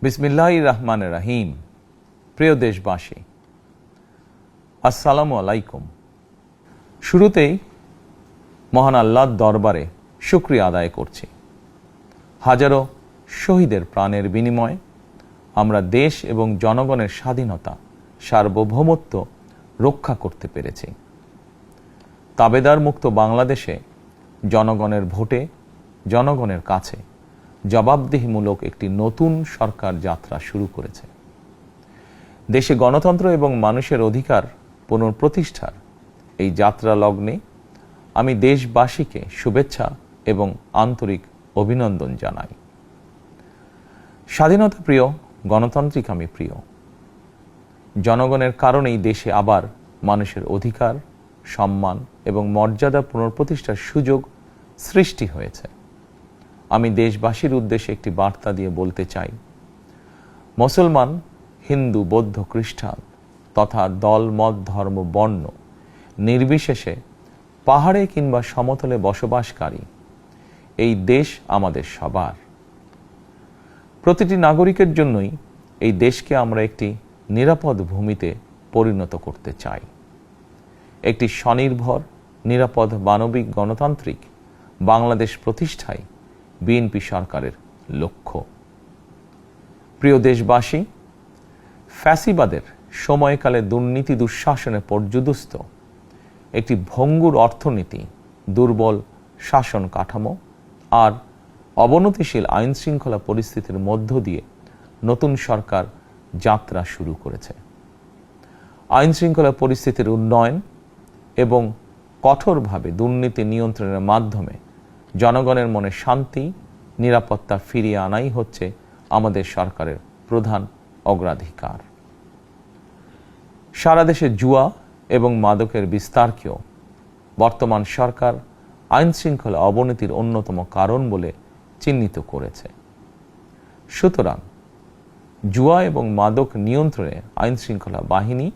বিসমিল্লাহির রহমানির রহিম। প্রিয় দেশবাসী, আসসালামু আলাইকুম। শুরুতেই মহান আল্লাহর দরবারে শুকরিয়া আদায় করছি। হাজারো শহীদের প্রাণের বিনিময়ে আমরা দেশ এবং জনগণের স্বাধীনতা, সার্বভৌমত্ব রক্ষা করতে পেরেছি। তাবেদার মুক্ত বাংলাদেশে জনগণের ভোটে জনগণের কাছে জবাবদিহিমূলক একটি নতুন সরকার যাত্রা শুরু করেছে। দেশে গণতন্ত্র এবং মানুষের অধিকার পুনঃপ্রতিষ্ঠার এই যাত্রা লগ্নে আমি দেশবাসীকে শুভেচ্ছা এবং আন্তরিক অভিনন্দন জানাই। স্বাধীনতা প্রিয়, গণতান্ত্রিক আমি প্রিয়। জনগণের কারণেই দেশে আবার মানুষের অধিকার, সম্মান এবং মর্যাদা পুনঃপ্রতিষ্ঠার সুযোগ সৃষ্টি হয়েছে। আমি দেশবাসীর উদ্দেশ্যে একটি বার্তা দিয়ে বলতে চাই, মুসলমান, হিন্দু, বৌদ্ধ, খ্রিস্টান তথা দল, মত, ধর্ম, বর্ণ নির্বিশেষে পাহাড়ে কিংবা সমতলে বসবাসকারী এই দেশ আমাদের সবার। প্রতিটি নাগরিকের জন্যই এই দেশকে আমরা একটি নিরাপদ ভূমিতে পরিণত করতে চাই। একটি স্বনির্ভর, নিরাপদ, মানবিক, গণতান্ত্রিক বাংলাদেশ প্রতিষ্ঠায় বিএনপি সরকারের লক্ষ্য। প্রিয় দেশবাসী, ফ্যাসিবাদের সময়কালে দুর্নীতি, দুঃশাসনে পর্যুদস্ত একটি ভঙ্গুর অর্থনীতি, দুর্বল শাসন কাঠামো আর অবনতিশীল আইন শৃঙ্খলা পরিস্থিতির মধ্য দিয়ে নতুন সরকার যাত্রা শুরু করেছে। আইন শৃঙ্খলা পরিস্থিতির উন্নয়ন এবং কঠোরভাবে দুর্নীতি নিয়ন্ত্রণের মাধ্যমে জনগণের মনে শান্তি, নিরাপত্তা ফিরিয়ে আনাই হচ্ছে আমাদের সরকারের প্রধান অগ্রাধিকার। সারা দেশে জুয়া এবং মাদকের বিস্তারকেও বর্তমান সরকার আইন শৃঙ্খলা অবনতির অন্যতম কারণ বলে চিহ্নিত করেছে। সুতরাং জুয়া এবং মাদক নিয়ন্ত্রণে আইন শৃঙ্খলা বাহিনী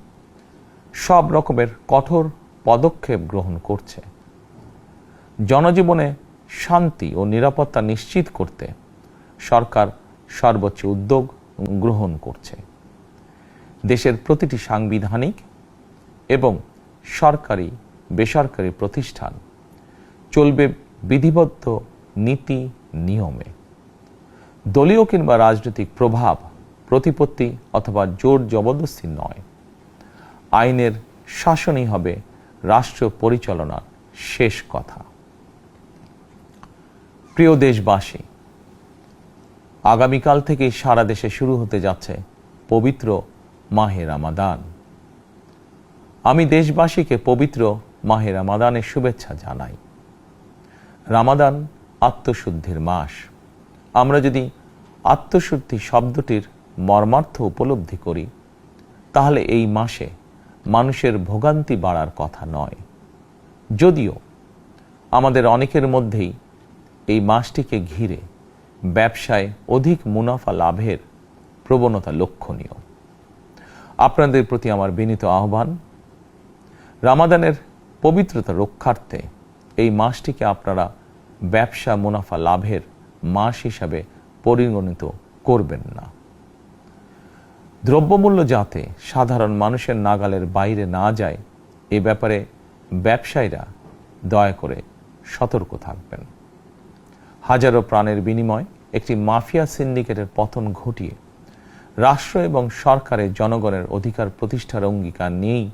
সব রকমের কঠোর পদক্ষেপ গ্রহণ করছে। জনজীবনে শান্তি ও নিরাপত্তা নিশ্চিত করতে সরকার সর্বোচ্চ উদ্যোগ গ্রহণ করছে। দেশের প্রতিটি সাংবিধানিক এবং সরকারি, বেসরকারি প্রতিষ্ঠান চলবে বিধিবদ্ধ নীতি নিয়মে। দলীয় কিংবা রাজনৈতিক প্রভাব, প্রতিপত্তি অথবা জোর জবরদস্তি নয়। আইনের শাসনই হবে রাষ্ট্র পরিচালনার শেষ কথা। প্রিয় দেশবাসী, আগামীকাল থেকে সারা দেশে শুরু হতে যাচ্ছে পবিত্র মাহে রমাদান। আমি দেশবাসীকে পবিত্র মাহে রমাদানের শুভেচ্ছা জানাই। রমাদান আত্মশুদ্ধির মাস। আমরা যদি আত্মশুদ্ধি শব্দটির মর্মার্থ উপলব্ধি করি, তাহলে এই মাসে মানুষের ভোগান্তি বাড়ার কথা নয়। যদিও আমাদের অনেকের মধ্যেই এই মাসটিকে ঘিরে ব্যবসায় অধিক মুনাফা লাভের প্রবণতা লক্ষণীয়। আপনাদের প্রতি আমার বিনীত আহ্বান, রমাদানের পবিত্রতা রক্ষার্থে এই মাসটিকে আপনারা ব্যবসা মুনাফা লাভের মাস হিসাবে পরিগণিত করবেন না। দ্রব্যমূল্য যাতে সাধারণ মানুষের নাগালের বাইরে না যায়, এ ব্যাপারে ব্যবসায়ীরা দয়া করে সতর্ক থাকবেন। হাজারো প্রাণের বিনিময়ে একটি মাফিয়া সিন্ডিকেটের পতন ঘটিয়ে রাষ্ট্র এবং সরকারের জনগণের অধিকার প্রতিষ্ঠার অঙ্গীকার নিয়েই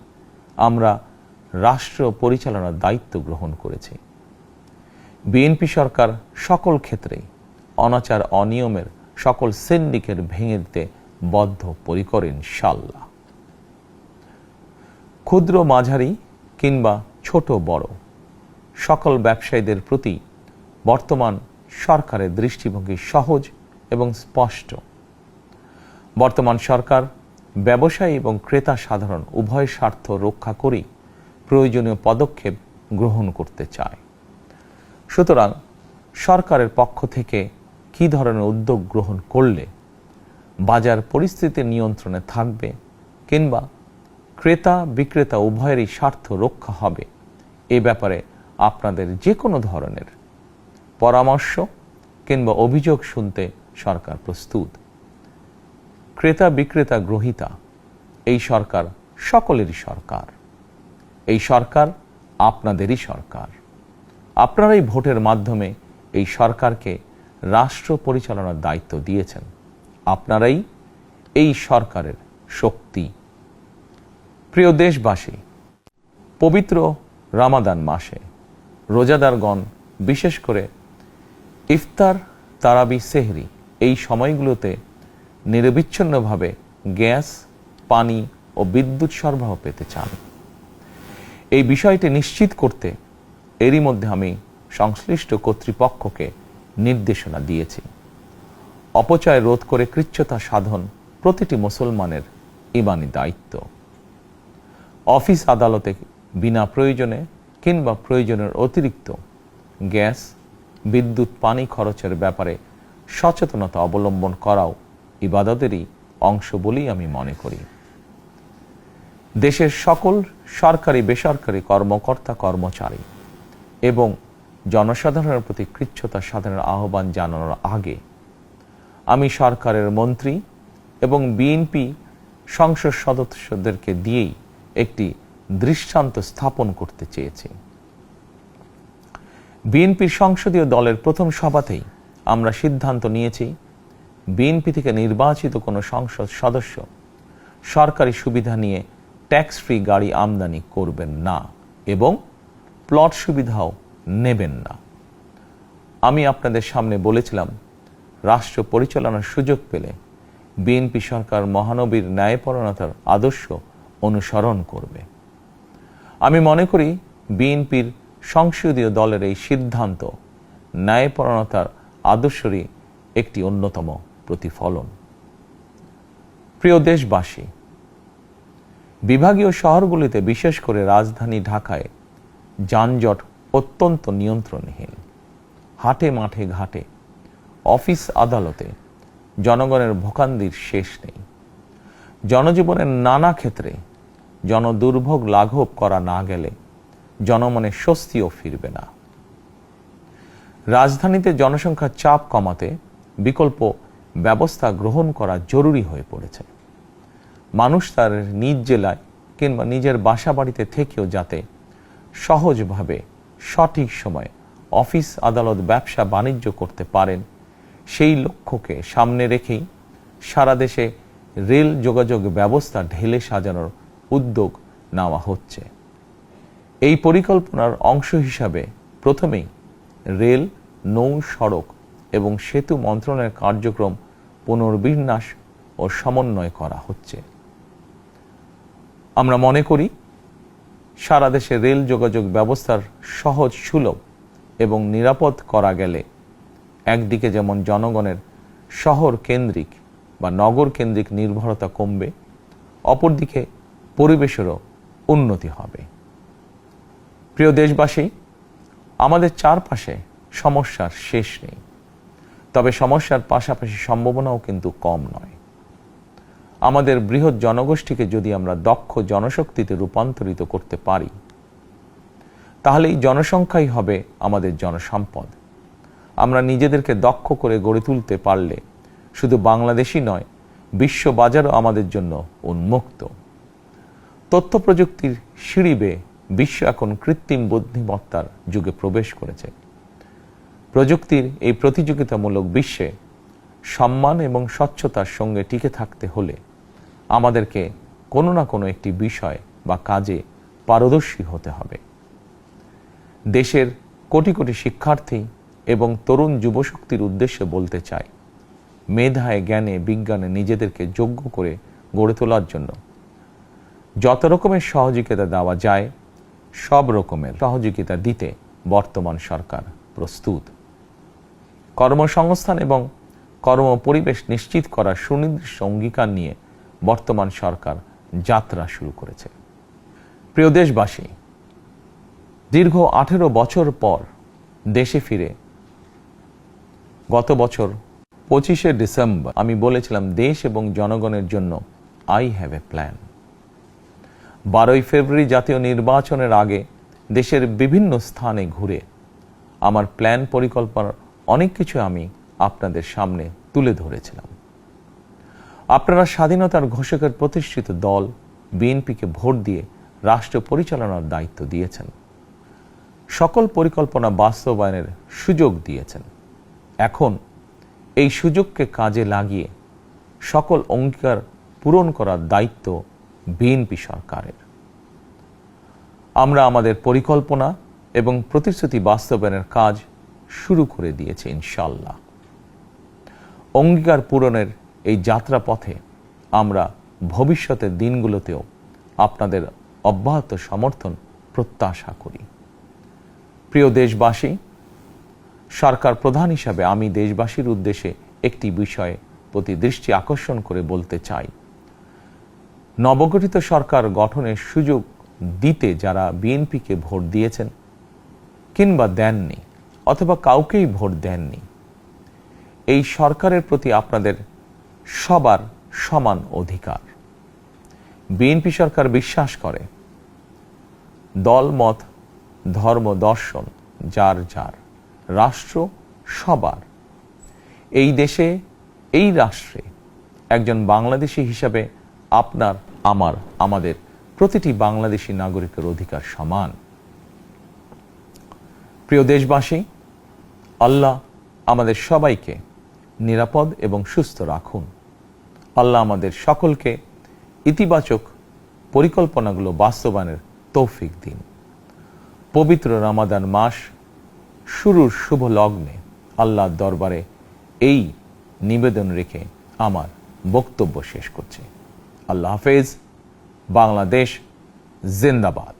আমরা রাষ্ট্র পরিচালনার দায়িত্ব গ্রহণ করেছি। বিএনপি সরকার সকল ক্ষেত্রেই অনাচার, অনিয়মের সকল সিন্ডিকেট ভেঙে দিতে বদ্ধপরিকর ইনশাআল্লাহ। ক্ষুদ্র, মাঝারি কিংবা ছোট বড় সকল ব্যবসায়ীদের প্রতি বর্তমান সরকারের দৃষ্টিভঙ্গি সহজ এবং স্পষ্ট। বর্তমান সরকার ব্যবসায়ী এবং ক্রেতা সাধারণ উভয় স্বার্থ রক্ষা করেই প্রয়োজনীয় পদক্ষেপ গ্রহণ করতে চায়। সুতরাং সরকারের পক্ষ থেকে কী ধরনের উদ্যোগ গ্রহণ করলে বাজার পরিস্থিতি নিয়ন্ত্রণে থাকবে কিংবা ক্রেতা বিক্রেতা উভয়েরই স্বার্থ রক্ষা হবে, এ ব্যাপারে আপনাদের যে কোনো ধরনের পরামর্শ কিংবা অভিযোগ শুনতে সরকার প্রস্তুত। ক্রেতা বিক্রেতা গ্রহীতা, এই সরকার সকলেরই সরকার। এই সরকার আপনাদেরই সরকার। আপনারাই ভোটের মাধ্যমে এই সরকারকে রাষ্ট্র পরিচালনার দায়িত্ব দিয়েছেন। আপনারাই এই সরকারের শক্তি। প্রিয় দেশবাসী, পবিত্র রমাদান মাসে রোজাদারগণ বিশেষ করে ইফতার, তারাবি, সেহরি এই সময়গুলোতে নিরবিচ্ছিন্নভাবে গ্যাস, পানি ও বিদ্যুৎ সরবরাহ পেতে চান। এই বিষয়টি নিশ্চিত করতে এরই মধ্যে আমি সংশ্লিষ্ট কর্তৃপক্ষকে নির্দেশনা দিয়েছি। অপচয় রোধ করে কৃচ্ছতা সাধন প্রতিটি মুসলমানের ঈমানি দায়িত্ব। অফিস আদালতে বিনা প্রয়োজনে কিংবা প্রয়োজনের অতিরিক্ত গ্যাস, বিদ্যুৎ, পানি খরচের ব্যাপারে সচেতনতা অবলম্বন করাও ইবাদতেরই অংশ বলেই আমি মনে করি। দেশের সকল সরকারি বেসরকারি কর্মকর্তা কর্মচারী এবং জনসাধারণের প্রতি কৃচ্ছতা সাধনের আহ্বান জানানোর আগে আমি সরকারের মন্ত্রী এবং বিএনপি সংসদ সদস্যদেরকে দিয়েই একটি দৃষ্টান্ত স্থাপন করতে চেয়েছি। বিএনপির সংসদীয় দলের প্রথম সভাতেই আমরা সিদ্ধান্ত নিয়েছি, বিএনপি থেকে নির্বাচিত কোনো সংসদ সদস্য সরকারি সুবিধা নিয়ে ট্যাক্স ফ্রি গাড়ি আমদানি করবেন না এবং প্লট সুবিধাও নেবেন না। আমি আপনাদের সামনে বলেছিলাম, রাষ্ট্র পরিচালনার সুযোগ পেলে বিএনপি সরকার মহানবীর ন্যায়পরায়ণতার আদর্শ অনুসরণ করবে। আমি মনে করি বিএনপির সংসদীয় দলের এই সিদ্ধান্ত ন্যায়পরায়ণতার আদর্শেরই একটি অন্যতম প্রতিফলন। প্রিয় দেশবাসী, বিভাগীয় শহরগুলিতে বিশেষ করে রাজধানী ঢাকায় যানজট অত্যন্ত নিয়ন্ত্রণহীন। হাটে মাঠে ঘাটে, অফিস আদালতে জনগণের ভোগান্তির শেষ নেই। জনজীবনের নানা ক্ষেত্রে জনদুর্ভোগ লাঘব করা না গেলে জনমনে স্বস্তিও ফিরবে না। রাজধানীতে জনসংখ্যার চাপ কমাতে বিকল্প ব্যবস্থা গ্রহণ করা জরুরি হয়ে পড়েছে। মানুষ তার নিজ জেলায় কিংবা নিজের বাসা বাড়িতে থেকেও যাতে সহজভাবে সঠিক সময়ে অফিস, আদালত, ব্যবসা বাণিজ্য করতে পারেন, সেই লক্ষ্যকে সামনে রেখেই সারা দেশে রেল যোগাযোগ ব্যবস্থা ঢেলে সাজানোর উদ্যোগ নেওয়া হচ্ছে। এই পরিকল্পনার অংশ হিসাবে প্রথমেই রেল, নৌ, সড়ক এবং সেতু মন্ত্রণালয়ের কার্যক্রম পুনর্বিন্যাস ও সমন্বয় করা হচ্ছে। আমরা মনে করি সারা দেশে রেল যোগাযোগ ব্যবস্থার সহজ, সুলভ এবং নিরাপদ করা গেলে একদিকে যেমন জনগণের শহর কেন্দ্রিক বা নগর কেন্দ্রিক নির্ভরতা কমবে, অপরদিকে পরিবেশেরও উন্নতি হবে। প্রিয় দেশবাসী, আমাদের চারপাশে সমস্যার শেষ নেই, তবে সমস্যার পাশাপাশি সম্ভাবনাও কিন্তু কম নয়। আমাদের বৃহৎ জনগোষ্ঠীকে যদি আমরা দক্ষ জনশক্তিতে রূপান্তরিত করতে পারি, তাহলে এই জনসংখ্যাই হবে আমাদের জনসম্পদ। আমরা নিজেদেরকে দক্ষ করে গড়ে তুলতে পারলে শুধু বাংলাদেশই নয়, বিশ্ব বাজারও আমাদের জন্য উন্মুক্ত। তথ্য প্রযুক্তির সিঁড়ি বেয়ে বিশ্ব এখন কৃত্রিম বুদ্ধিমত্তার যুগে প্রবেশ করেছে। প্রযুক্তির এই প্রতিযোগিতামূলক বিশ্বে সম্মান এবং স্বচ্ছতার সঙ্গে টিকে থাকতে হলে আমাদেরকে কোনো না কোনো একটি বিষয় বা কাজে পারদর্শী হতে হবে। দেশের কোটি কোটি শিক্ষার্থী এবং তরুণ যুবশক্তির উদ্দেশ্যে বলতে চাই, মেধায়, জ্ঞানে, বিজ্ঞানে নিজেদেরকে যোগ্য করে গড়ে তোলার জন্য যত রকমের সহযোগিতা দেওয়া যায়, সব রকমের সহযোগিতা দিতে বর্তমান সরকার প্রস্তুত। কর্মসংস্থান এবং কর্মপরিবেশ নিশ্চিত করার সুনির্দিষ্ট অঙ্গীকার নিয়ে বর্তমান সরকার যাত্রা শুরু করেছে। প্রিয় দেশবাসী, দীর্ঘ 18 বছর পর দেশে ফিরে গত বছর 25শে ডিসেম্বর আমি বলেছিলাম, দেশ এবং জনগণের জন্য আই হ্যাভ এ প্ল্যান। 12ই ফেব্রুয়ারি জাতীয় নির্বাচনের আগে দেশের বিভিন্ন স্থানে ঘুরে আমার প্ল্যান, পরিকল্পনার অনেক কিছু আমি আপনাদের সামনে তুলে ধরেছিলাম। আপনারা স্বাধীনতার ঘোষকের প্রতিষ্ঠিত দল বিএনপিকে ভোট দিয়ে রাষ্ট্র পরিচালনার দায়িত্ব দিয়েছেন, সকল পরিকল্পনা বাস্তবায়নের সুযোগ দিয়েছেন। এখন এই সুযোগকে কাজে লাগিয়ে সকল অঙ্গীকার পূরণ করার দায়িত্ব বিএনপি সরকারের। আমরা আমাদের পরিকল্পনা এবং প্রতিশ্রুতি বাস্তবায়নের কাজ শুরু করে দিয়েছি ইনশাআল্লাহ। অঙ্গীকার পূরণের এই যাত্রাপথে আমরা ভবিষ্যতের দিনগুলোতেও আপনাদের অব্যাহত সমর্থন প্রত্যাশা করি। প্রিয় দেশবাসী, সরকার প্রধান হিসাবে আমি দেশবাসীর উদ্দেশ্যে একটি বিষয়ে প্রতি দৃষ্টি আকর্ষণ করে বলতে চাই। নবগঠিত সরকার গঠনের সুযোগ দিতে যারা বিএনপিকে ভোট দিয়েছেন কিংবা দেননি অথবা কাউকেই ভোট দেননি, এই সরকারের প্রতি আপনাদের সবার সমান অধিকার। বিএনপি সরকার বিশ্বাস করে দল মত ধর্ম দর্শন যার যার, রাষ্ট্র সবার। এই দেশে এই রাষ্ট্রে একজন বাংলাদেশী হিসাবে আপনার আমার আমাদের প্রতিটি বাংলাদেশী নাগরিকের অধিকার সমান। প্রিয় দেশবাসী, আল্লাহ আমাদের সবাইকে নিরাপদ এবং সুস্থ রাখুন। আল্লাহ আমাদের সকলকে ইতিবাচক পরিকল্পনাগুলো বাস্তবায়নের তৌফিক দিন। পবিত্র রমাদান মাস শুরুর শুভ লগ্নে আল্লাহর দরবারে এই নিবেদন রেখে আমার বক্তব্য শেষ করছি। আল্লাহ হাফেজ। বাংলাদেশ জিন্দাবাদ।